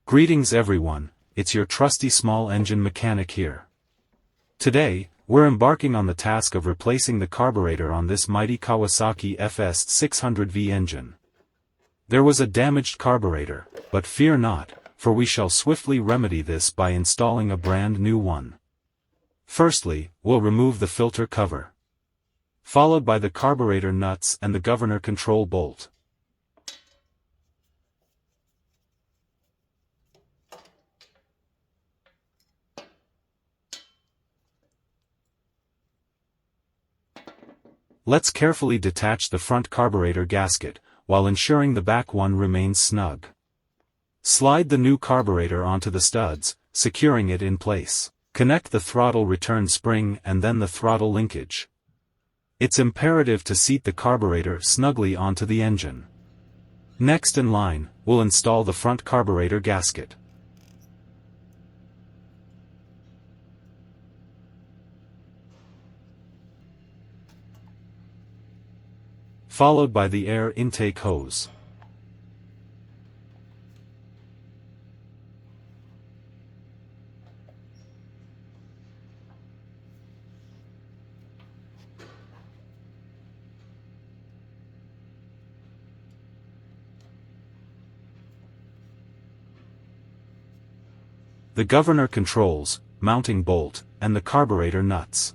Greetings everyone, it's your trusty small engine mechanic here. Today, we're embarking on the task of replacing the carburetor on this mighty Kawasaki FS600V engine. There was a damaged carburetor, but fear not, for we shall swiftly remedy this by installing a brand new one. Firstly, we'll remove the filter cover, followed by the carburetor nuts and the governor control bolt. Let's carefully detach the front carburetor gasket, while ensuring the back one remains snug. Slide the new carburetor onto the studs, securing it in place. Connect the throttle return spring and then the throttle linkage. It's imperative to seat the carburetor snugly onto the engine. Next in line, we'll install the front carburetor gasket, followed by the air intake hose. The governor controls, mounting bolt, and the carburetor nuts.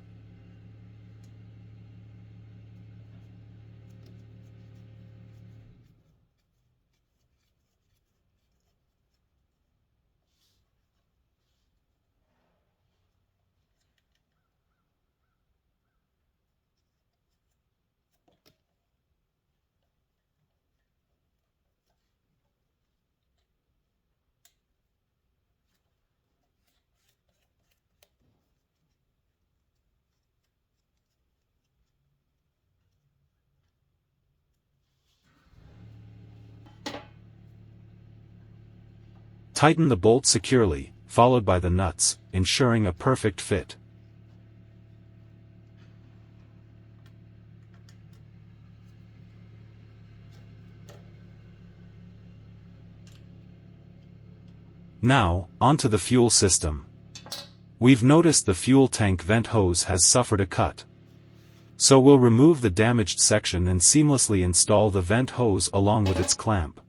Tighten the bolt securely, followed by the nuts, ensuring a perfect fit. Now, onto the fuel system. We've noticed the fuel tank vent hose has suffered a cut. So we'll remove the damaged section and seamlessly install the vent hose along with its clamp.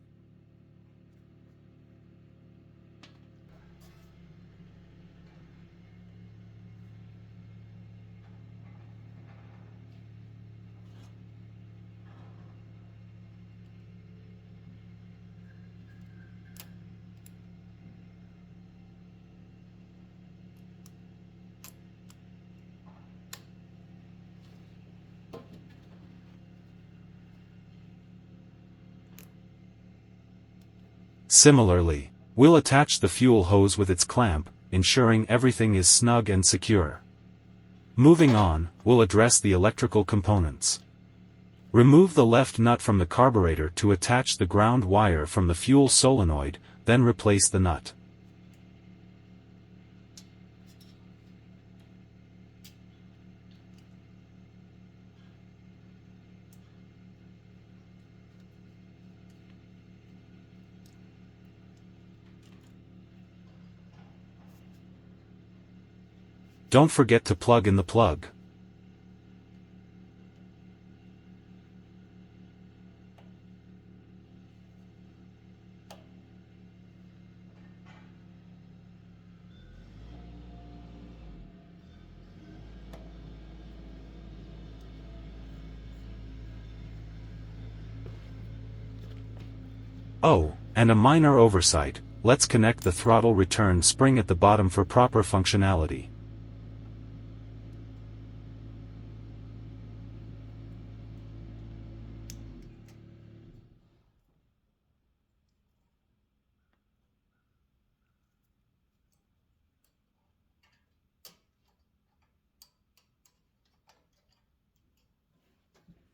Similarly, we'll attach the fuel hose with its clamp, ensuring everything is snug and secure. Moving on, we'll address the electrical components. Remove the left nut from the carburetor to attach the ground wire from the fuel solenoid, then replace the nut. Don't forget to plug in the plug. Oh, and a minor oversight, let's connect the throttle return spring at the bottom for proper functionality.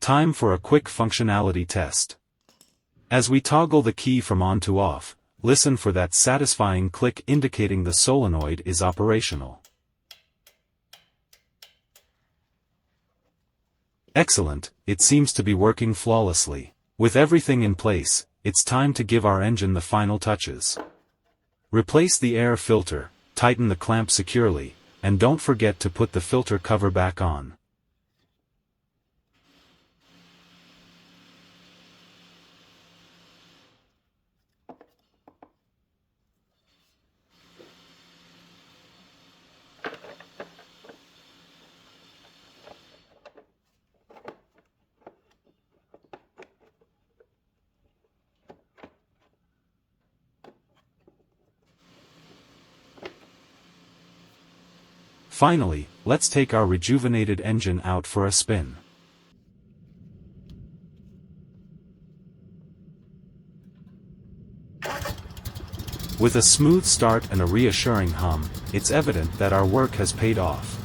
Time for a quick functionality test. As we toggle the key from on to off, listen for that satisfying click indicating the solenoid is operational. Excellent, it seems to be working flawlessly. With everything in place, it's time to give our engine the final touches. Replace the air filter, tighten the clamp securely, and don't forget to put the filter cover back on. Finally, let's take our rejuvenated engine out for a spin. With a smooth start and a reassuring hum, it's evident that our work has paid off.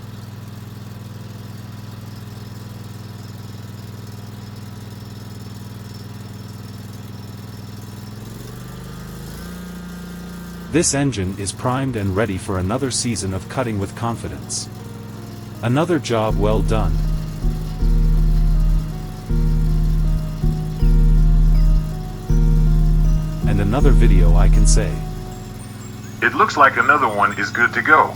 This engine is primed and ready for another season of cutting with confidence. Another job well done. And another video I can say. It looks like another one is good to go.